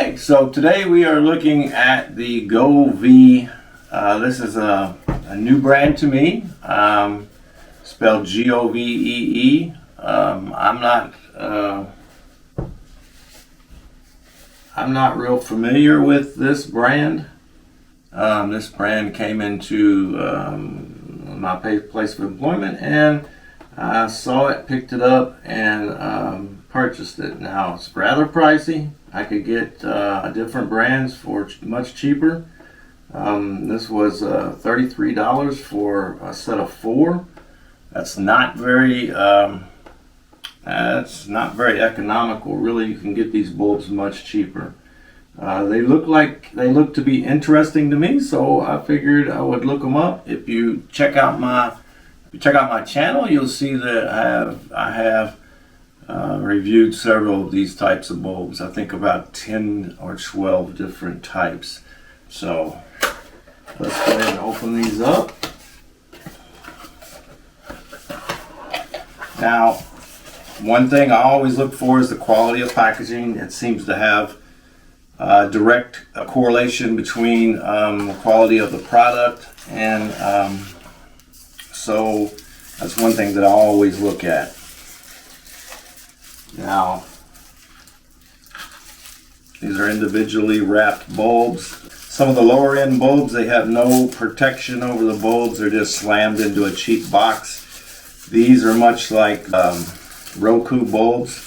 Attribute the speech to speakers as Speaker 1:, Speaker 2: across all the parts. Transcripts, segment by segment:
Speaker 1: Okay, so today we are looking at the Govee. This is a new brand to me, spelled Govee. I'm not real familiar with this brand. This brand came into my place of employment, and I saw it, picked it up, and purchased it. Now it's rather pricey. I could get different brands for much cheaper. This was $33 for a set of 4. That's not very economical. Really, you can get these bulbs much cheaper. They look to be interesting to me, so I figured I would look them up. If you check out my channel, you'll see that I have reviewed several of these types of bulbs. I think about 10 or 12 different types. So let's go ahead and open these up. Now, one thing I always look for is the quality of packaging. It seems to have direct correlation between the quality of the product, and so that's one thing that I always look at. Now, these are individually wrapped bulbs. Some of the lower end bulbs, they have no protection over the bulbs. They're just slammed into a cheap box. These are much like Roku bulbs.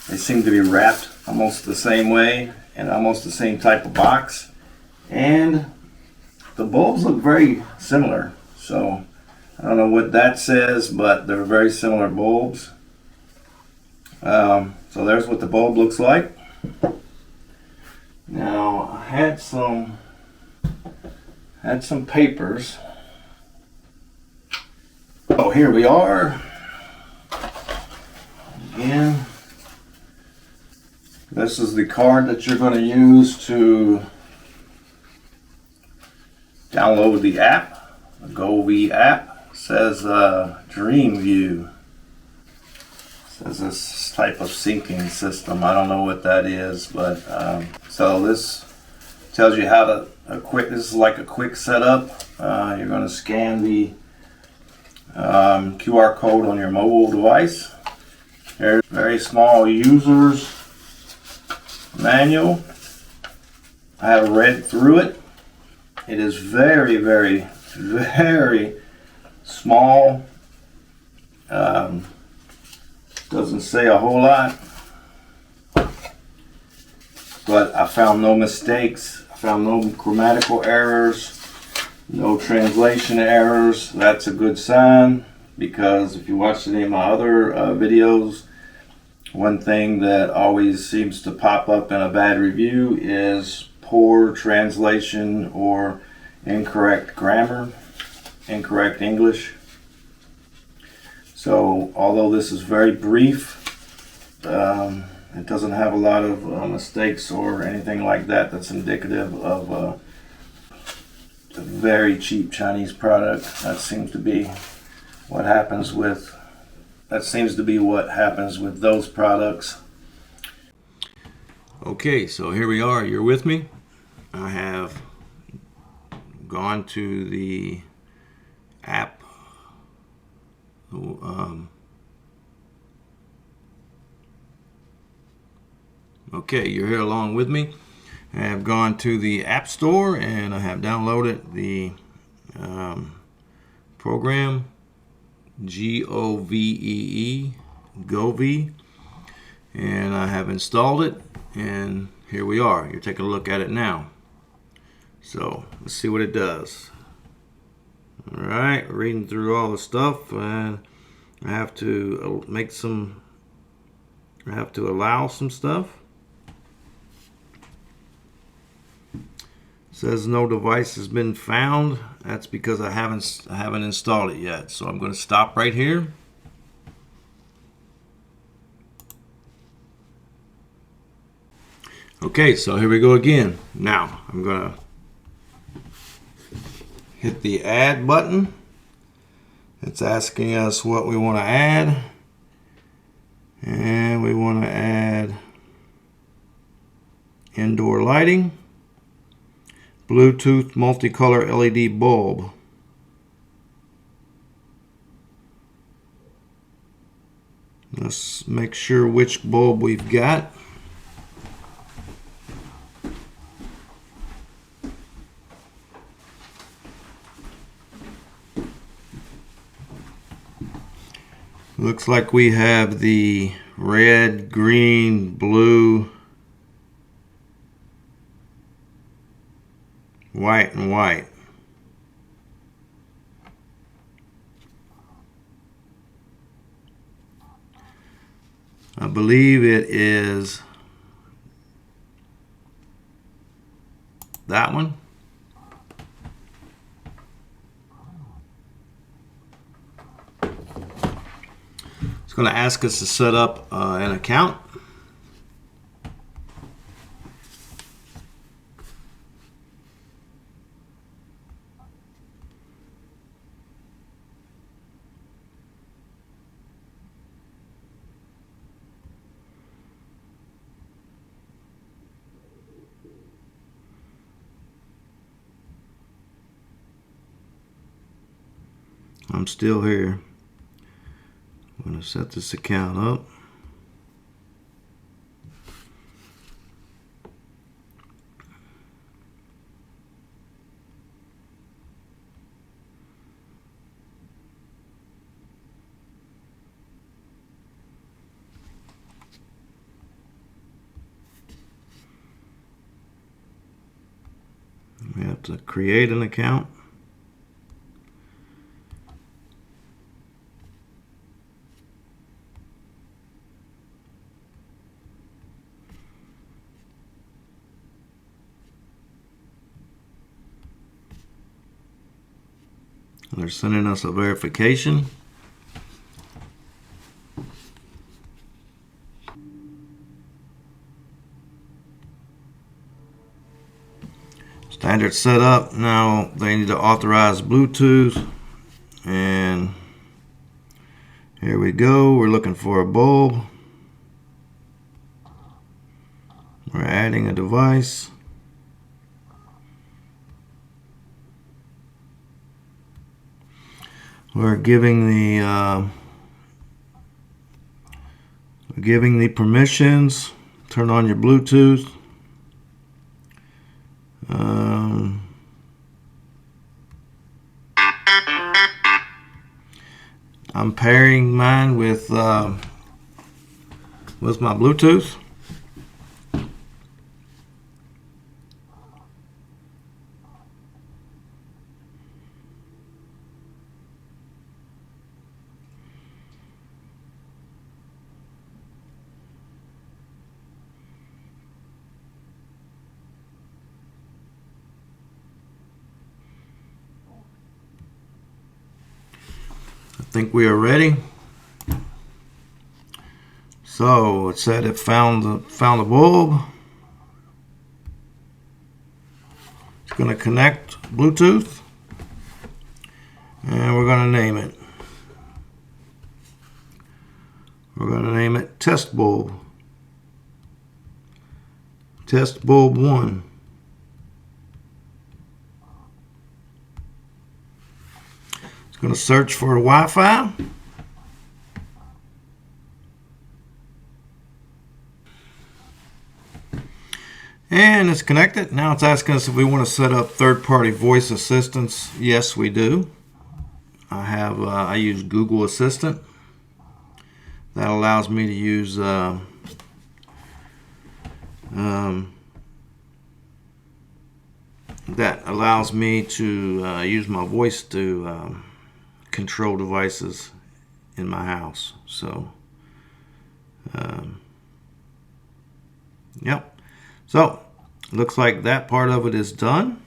Speaker 1: They seem to be wrapped almost the same way and almost the same type of box. And the bulbs look very similar. So I don't know what that says, but they're very similar bulbs. So there's what the bulb looks like. Now I had some papers. Oh, here we are. Again, this is the card that you're going to use to download the app, the Govee app. It says Dream View. There's this type of syncing system. I don't know what that is, but so this tells you how to this is like a quick setup. You're going to scan the QR code on your mobile device. There's very small user's manual. I have read through it. It is very, very, very small. Doesn't say a whole lot, but I found no mistakes. I found no grammatical errors, no translation errors. That's a good sign, because if you watch any of my other videos, one thing that always seems to pop up in a bad review is poor translation or incorrect grammar, incorrect English. So although this is very brief, it doesn't have a lot of mistakes or anything like that. That's indicative of a very cheap Chinese product. That seems to be what happens with those products. Okay, so here we are. You're with me. I have gone to the app. Okay, you're here along with me. I have gone to the App Store and I have downloaded the program Govee, Govee, and I have installed it, and here we are. You're taking a look at it now. So let's see what it does. All right, reading through all the stuff, and I have to allow some stuff. It says no device has been found. That's because I haven't installed it yet. So I'm going to stop right here. Okay, so here we go again. Now I'm going to hit the add button. It's asking us what we want to add, and we want to add indoor lighting, Bluetooth multicolor LED bulb. Let's make sure which bulb we've got. Looks like we have the red, green, blue, white, and white. I believe it is that one. It's going to ask us to set up an account. I'm still here. I'm going to set this account up. We have to create an account. They're sending us a verification. Standard setup. Now they need to authorize Bluetooth. And here we go. We're looking for a bulb. We're adding a device. We're giving the permissions. Turn on your Bluetooth. I'm pairing mine with my Bluetooth. I think we are ready. So it said it found the bulb. It's going to connect Bluetooth, and we're going to name it. We're going to name it Test Bulb. Test Bulb 1. Going to search for Wi-Fi. And it's connected. Now it's asking us if we want to set up third-party voice assistants. Yes, we do. I use Google Assistant. That allows me to use use my voice to control devices in my house. So yep. So looks like that part of it is done,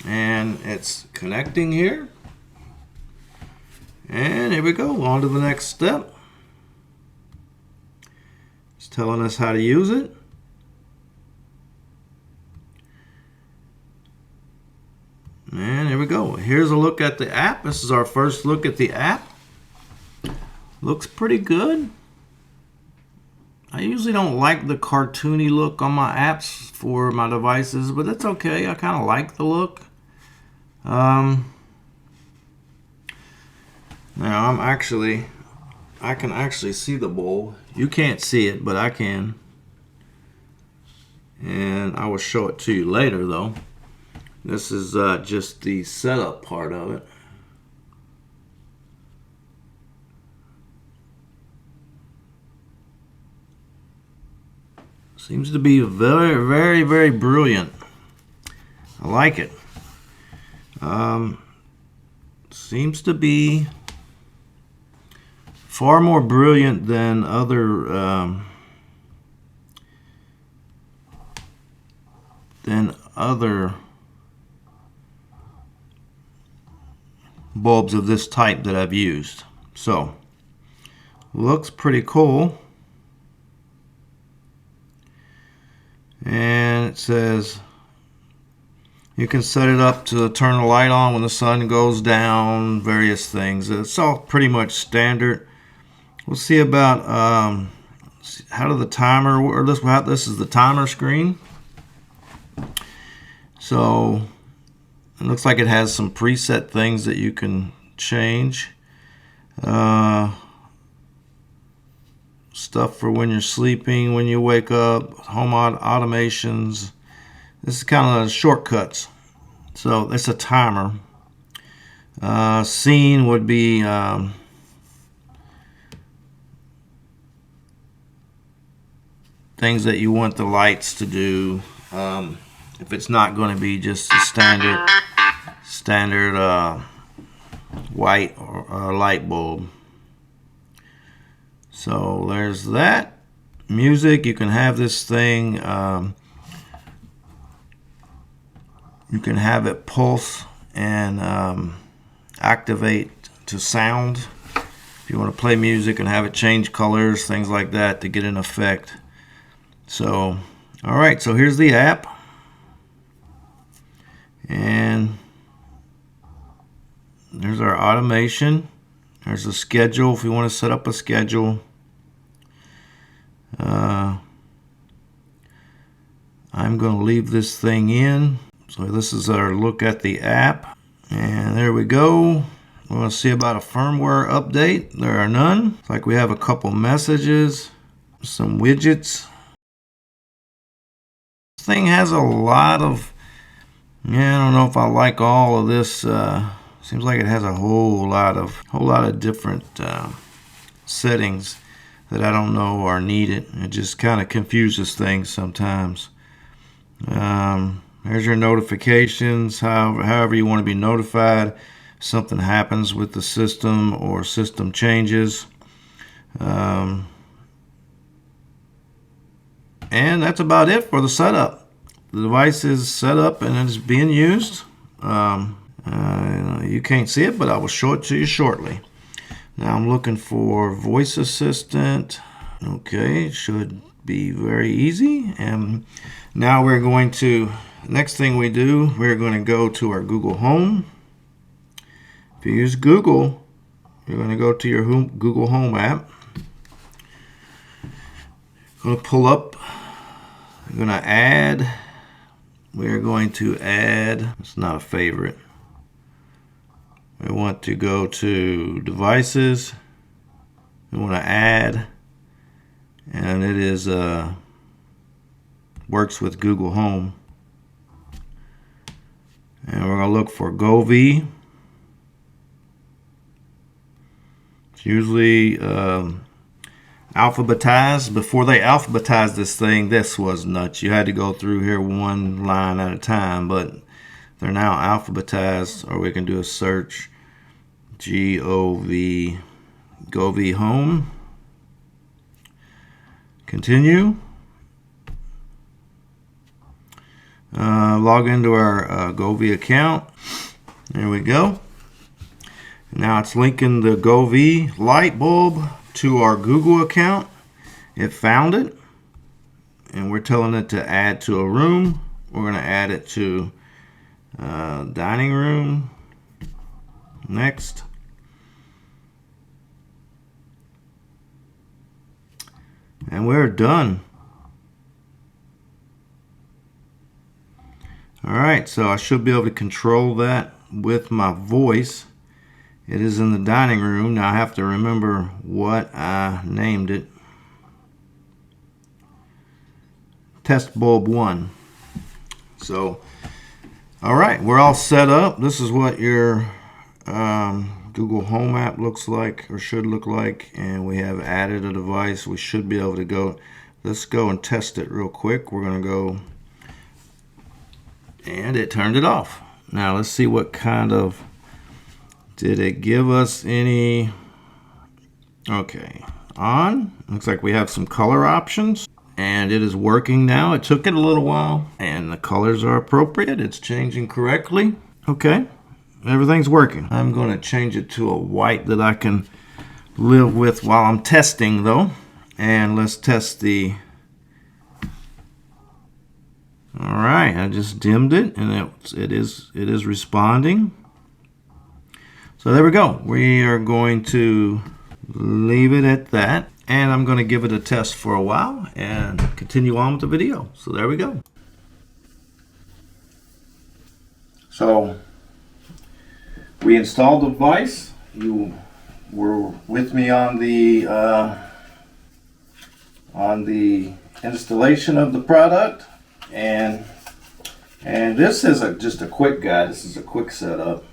Speaker 1: and it's connecting here. And here we go, on to the next step. It's telling us how to use it. And here we go. Here's a look at the app. This is our first look at the app. Looks pretty good. I use
Speaker 2: usually don't like the cartoony look on my apps for my devices, but that's okay. I kind of like the look. Now I can actually see the bowl. You can't see it, but I can. And I will show it to you later though. This is just the setup part of it. Seems to be very, very, very brilliant. I like it. Seems to be far more brilliant than other bulbs of this type that I've used. So, looks pretty cool. And it says you can set it up to turn the light on when the sun goes down, various things. It's all pretty much standard. We'll see about how do the timer work. This is the timer screen. So it looks like it has some preset things that you can change. Stuff for when you're sleeping, when you wake up, home automations. This is kind of shortcuts. So it's a timer. Scene would be things that you want the lights to do. If it's not going to be just a standard white or light bulb. So there's that. Music, you can have this thing, you can have it pulse and activate to sound. If you want to play music and have it change colors, things like that to get an effect. So, alright, so here's the app. And there's our automation. There's a schedule if you want to set up a schedule. I'm going to leave this thing in. So this is our look at the app. And there we go. We're going to see about a firmware update. There are none. It's like we have a couple messages, some widgets. This thing has a lot of, I don't know if I like all of this. Seems like it has a whole lot of different settings that I don't know are needed. It just kind of confuses things sometimes. There's your notifications, however you want to be notified if something happens with the system or system changes. And that's about it for the setup. The device is set up and it's being used. You can't see it, but I will show it to you shortly. Now I'm looking for voice assistant. Okay, it should be very easy. And now we're going to, next thing we do, we're going to go to our Google Home. If you use Google, you're going to go to your Google Home app. Going to pull up. We're going to add. We're going to add. It's not a favorite. We want to go to devices. We want to add, and it is works with Google Home. And we're going to look for Govee. It's usually alphabetized. Before they alphabetized this thing, this was nuts. You had to go through here one line at a time, but they're now alphabetized, or we can do a search. Govee Home. Continue. Log into our Govee account. There we go. Now it's linking the Govee light bulb to our Google account. It found it, and we're telling it to add to a room. We're going to add it to dining room. Next. And we're done. Alright, so I should be able to control that with my voice. It is in the dining room. Now I have to remember what I named it. Test bulb 1. So, alright, we're all set up. This is what your Google Home app looks like, or should look like, and we have added a device. We should be able to go. Let's go and test it real quick. We're going to go, and it turned it off. Now let's see what kind of, did it give us any? Okay, on. Looks like we have some color options, and it is working now. It took it a little while, and the colors are appropriate. It's changing correctly. Okay, everything's working. I'm going to change it to a white that I can live with while I'm testing, though. And let's test the. All right, I just dimmed it, and it is responding. So there we go. We are going to leave it at that, and I'm going to give it a test for a while and continue on with the video. So there we go.
Speaker 1: So we installed the device. You were with me on the installation of the product, and this is just a quick guide. This is a quick setup.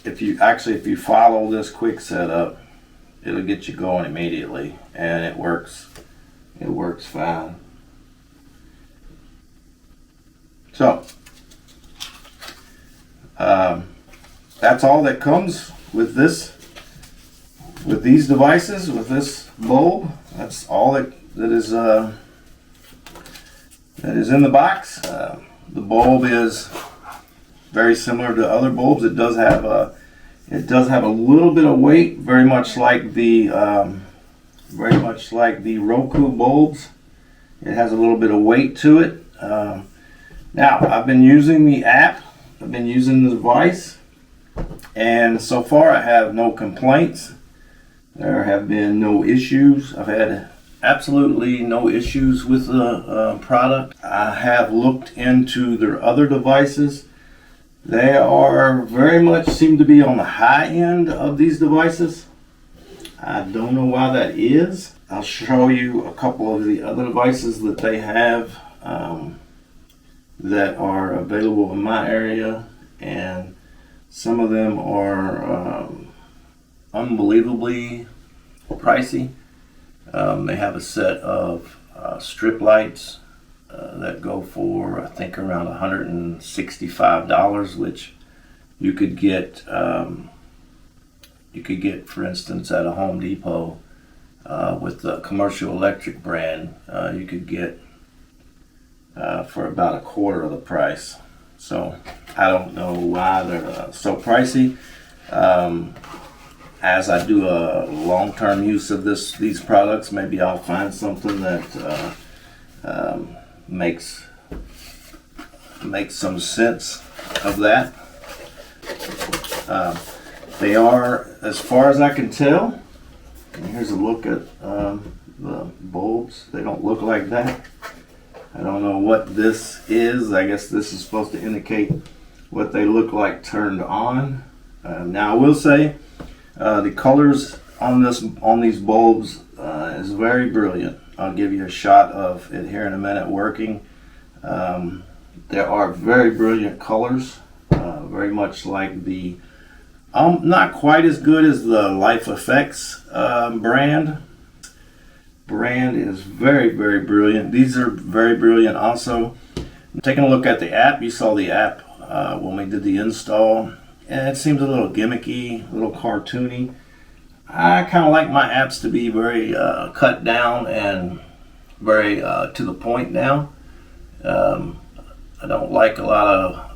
Speaker 1: If you follow this quick setup, it'll get you going immediately, and it works fine. So that's all that comes with these devices, with this bulb. That's all that is in the box. The bulb is very similar to other bulbs. It does have a little bit of weight, very much like the Roku bulbs. It has a little bit of weight to it. Now I've been using the app. I've been using the device, and so far I have no complaints. There have been no issues. I've had absolutely no issues with the product. I have looked into their other devices. They are very much seem to be on the high end of these devices. I don't know why that is. I'll show you a couple of the other devices that they have that are available in my area, and some of them are unbelievably pricey. They have a set of strip lights that go for, I think, around $165, which you could get, for instance, at a Home Depot with the Commercial Electric brand. You could get for about a quarter of the price. So I don't know why they're so pricey. As I do a long-term use of these products, maybe I'll find something that makes some sense of that. They are, as far as I can tell, and here's a look at the bulbs. They don't look like that. I don't know what this is. I guess this is supposed to indicate what they look like turned on. Now I will say the colors on these bulbs is very brilliant. I'll give you a shot of it here in a minute working. There are very brilliant colors, very much like the not quite as good as the Life Effects brand. Brand is very, very brilliant. These are very brilliant also. Taking a look at the app, you saw the app when we did the install, and it seems a little gimmicky, a little cartoony. I kind of like my apps to be very cut down and very to the point now. I don't like a lot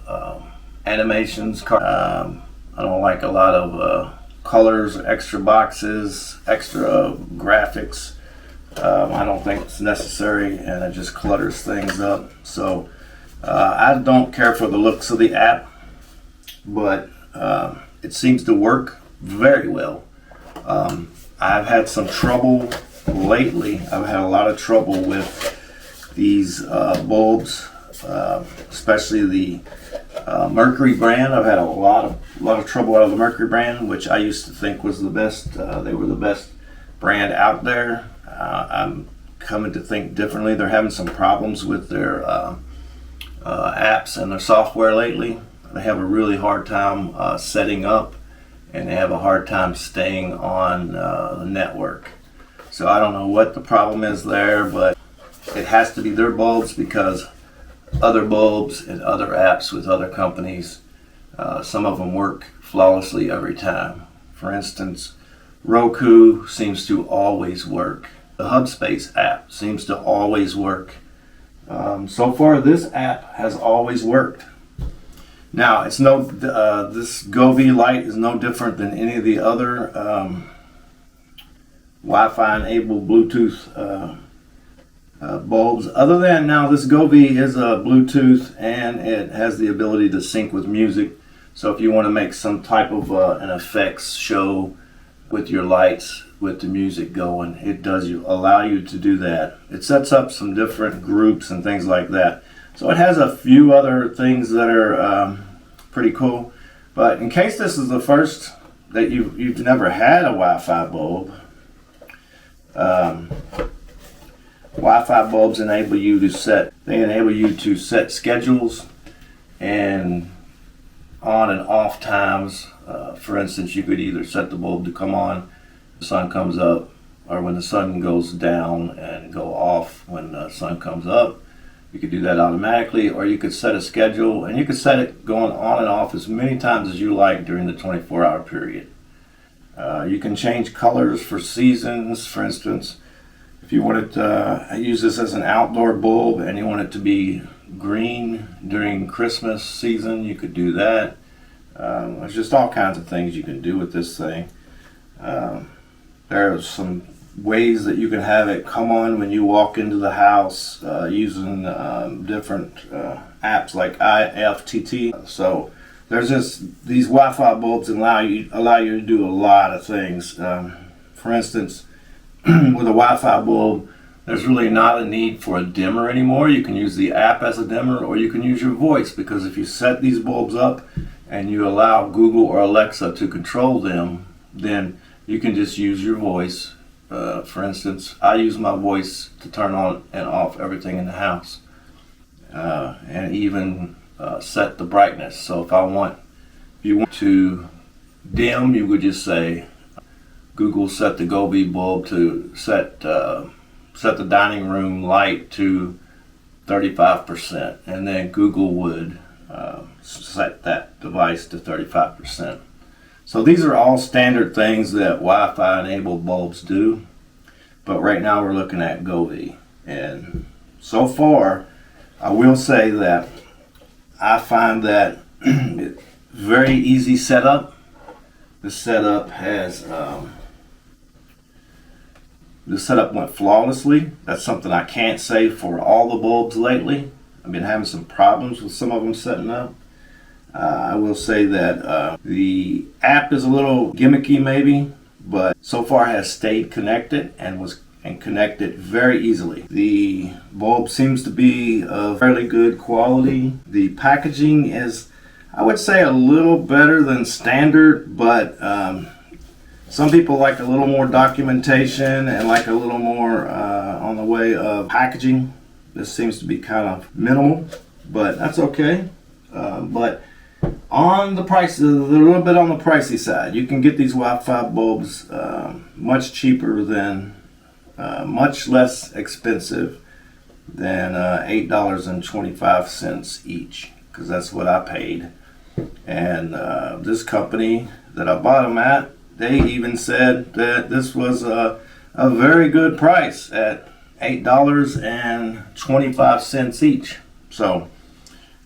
Speaker 1: of animations. I don't like a lot of colors, extra boxes, extra graphics. I don't think it's necessary, and it just clutters things up. So I don't care for the looks of the app, but it seems to work very well. I've had some trouble lately I've had a lot of trouble with these bulbs, especially the Mercury brand. I've had a lot of trouble out of the Mercury brand, which I used to think was the best. They were the best brand out there. I'm coming to think differently. They're having some problems with their apps and their software lately. They have a really hard time setting up, and they have a hard time staying on the network. So I don't know what the problem is there, but it has to be their bulbs, because other bulbs and other apps with other companies, some of them work flawlessly every time. For instance, Roku seems to always work. The Hubspace app seems to always work. So far, this app has always worked. Now, it's this Govee light is no different than any of the other Wi-Fi enabled Bluetooth bulbs. Other than now, this Govee is a Bluetooth, and it has the ability to sync with music. So if you want to make some type of an effects show with your lights, with the music going, it does allow you to do that. It sets up some different groups and things like that. So it has a few other things that are pretty cool. But in case this is the first that you've never had a Wi-Fi bulb, Wi-Fi bulbs enable you to set schedules and on and off times. For instance, you could either set the bulb to come on the sun comes up, or when the sun goes down, and go off when the sun comes up. You could do that automatically, or you could set a schedule, and you could set it going on and off as many times as you like during the 24-hour period. You can change colors for seasons. For instance, if you wanted to use this as an outdoor bulb and you want it to be green during Christmas season, you could do that. There's just all kinds of things you can do with this thing. There are some ways that you can have it come on when you walk into the house using different apps like IFTT. So there's just these Wi-Fi bulbs allow you to do a lot of things. For instance, with a Wi-Fi bulb, there's really not a need for a dimmer anymore. You can use the app as a dimmer, or you can use your voice, because if you set these bulbs up and you allow Google or Alexa to control them, then you can just use your voice. For instance, I use my voice to turn on and off everything in the house, and even set the brightness. So if you want to dim, you would just say, Google, set the Govee bulb to set the dining room light to 35%, and then Google would set that device to 35%. So these are all standard things that Wi-Fi enabled bulbs do, but right now we're looking at Govee. And so far, I will say that I find that it's very easy setup. The setup went flawlessly. That's something I can't say for all the bulbs lately. I've been having some problems with some of them setting up. I will say that the app is a little gimmicky maybe, but so far has stayed connected and connected very easily. The bulb seems to be of fairly good quality. The packaging is, I would say, a little better than standard, but some people like a little more documentation and like a little more on the way of packaging. This seems to be kind of minimal, but that's okay. But on the price, a little bit on the pricey side. You can get these Wi-Fi bulbs much cheaper than, much less expensive than $8.25 each, because that's what I paid. And this company that I bought them at, they even said that this was a very good price at $8.25 each. So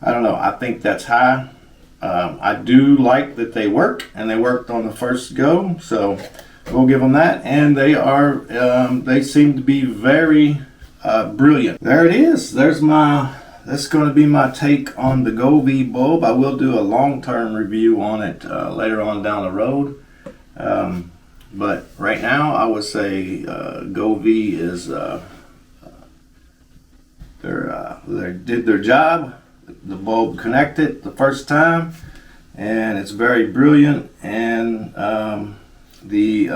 Speaker 1: I don't know, I think that's high. I do like that they work, and they worked on the first go, so we'll give them that. And they seem to be very brilliant. There it is. That's going to be my take on the Govee bulb. I will do a long-term review on it later on down the road. But right now, I would say Govee is they did their job. The bulb connected the first time, and it's very brilliant. And the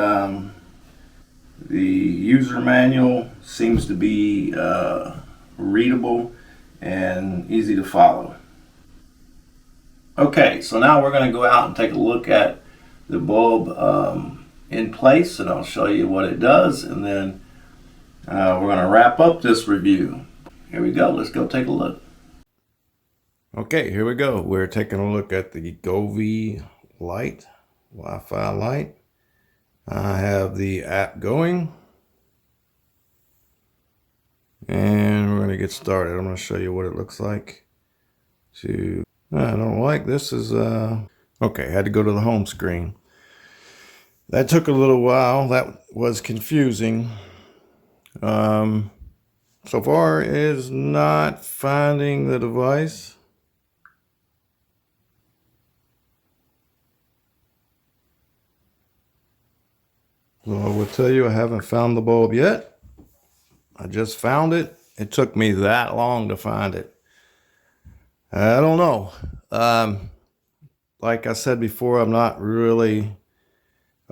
Speaker 1: user manual seems to be readable and easy to follow. Okay, so now we're going to go out and take a look at the bulb in place, and I'll show you what it does, and then we're going to wrap up this review. Here we go. Let's go take a look.
Speaker 2: Okay, here we go. We're taking a look at the Govee light, Wi-Fi light. I have the app going, and we're going to get started. I'm going to show you what it looks like. I don't like this. Okay, had to go to the home screen. That took a little while. That was confusing. So far it is not finding the device. So I will tell you, I haven't found the bulb yet. I just found it. It took me that long to find it. I don't know. Like I said before, I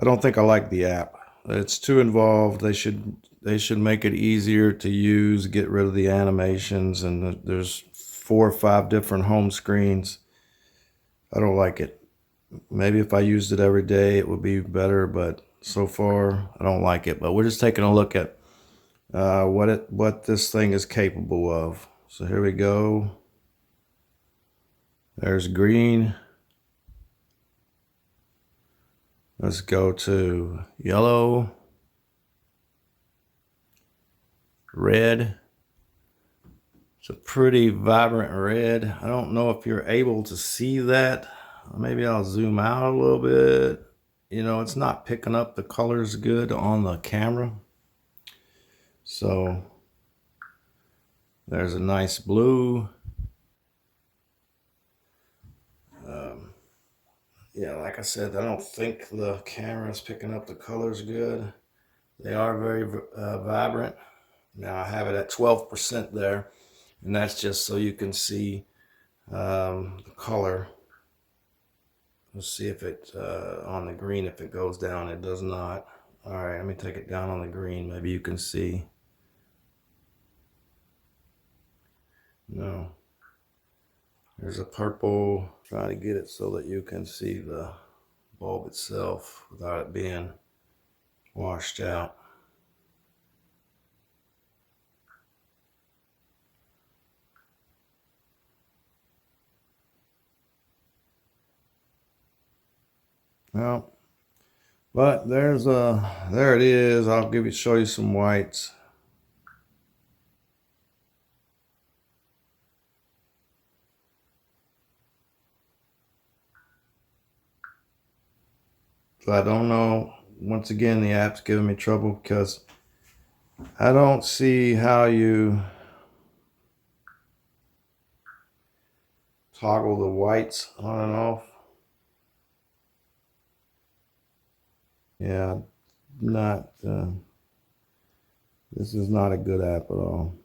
Speaker 2: don't think I like the app. It's too involved. They should make it easier to use, get rid of the animations, and there's 4 or 5 different home screens. I don't like it. Maybe if I used it every day, it would be better, but so far, I don't like it. But we're just taking a look at what this thing is capable of. So here we go. There's green. Let's go to yellow, red. It's a pretty vibrant red. I don't know if you're able to see that. Maybe I'll zoom out a little bit. You know, it's not picking up the colors good on the camera. So there's a nice blue. Yeah, like I said, I don't think the camera is picking up the colors good. They are very vibrant. Now I have it at 12% there, and that's just so you can see the color. Let's see if it on the green, if it goes down. It does not. All right, let me take it down on the green. Maybe you can see. No. There's a purple. Try to get it so that you can see the bulb itself without it being washed out. Well, but there it is. I'll show you some whites. So I don't know. Once again, the app's giving me trouble because I don't see how you toggle the whites on and off. Yeah, this is not a good app at all.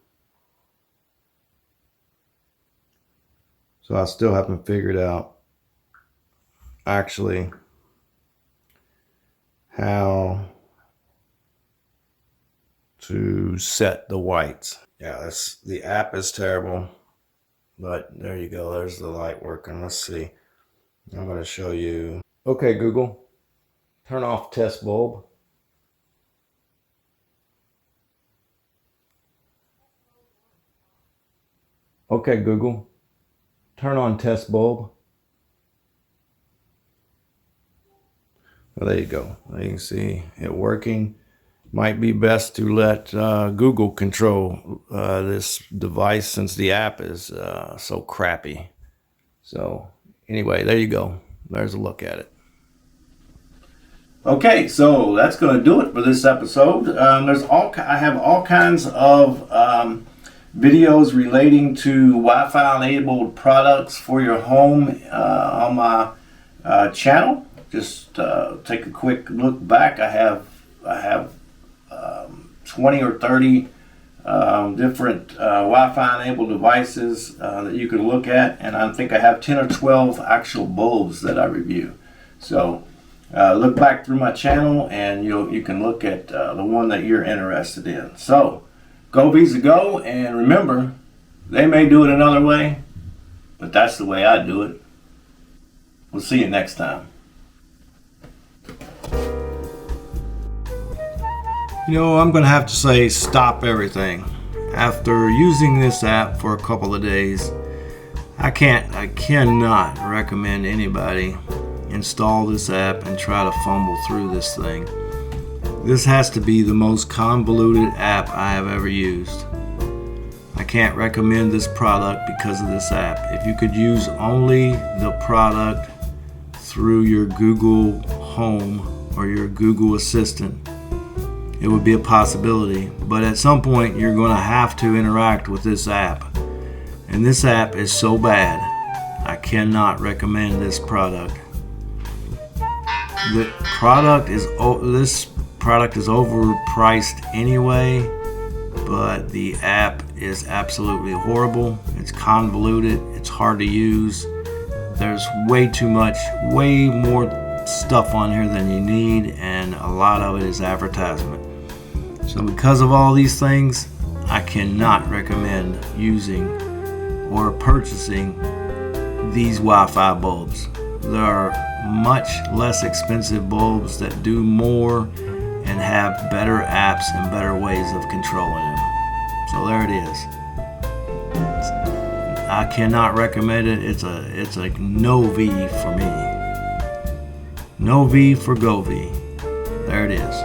Speaker 2: So I still haven't figured out actually how to set the whites. Yeah, the app is terrible, but there you go. There's the light working. Let's see. I'm going to show you. Okay, Google, turn off test bulb. Okay, Google, turn on test bulb. Well, there you go. There you can see it working. Might be best to let Google control this device since the app is so crappy. So anyway, there you go. There's a look at it.
Speaker 1: Okay, so that's going to do it for this episode. I have all kinds of videos relating to Wi-Fi enabled products for your home on my channel. just take a quick look back. I have 20 or 30 different Wi-Fi enabled devices that you can look at, and I think I have 10 or 12 actual bulbs that I review. So look back through my channel and you can look at the one that you're interested in. So Govee's a go, and remember, they may do it another way, but that's the way I do it. We'll see you next time.
Speaker 2: You know, I'm going to have to say stop everything. After using this app for a couple of days, I cannot recommend anybody install this app and try to fumble through this thing. This has to be the most convoluted app I have ever used. I can't recommend this product because of this app. If you could use only the product through your Google Home or your Google Assistant, it would be a possibility. But at some point, you're going to have to interact with this app. And this app is so bad, I cannot recommend this product. This product is overpriced anyway, but the app is absolutely horrible. It's convoluted, it's hard to use. There's way more stuff on here than you need, and a lot of it is advertisement. So because of all these things, I cannot recommend using or purchasing these Wi-Fi bulbs. There are much less expensive bulbs that do more and have better apps and better ways of controlling them. So there it is. I cannot recommend it. It's a Novee for me. Novee for Govee. There it is.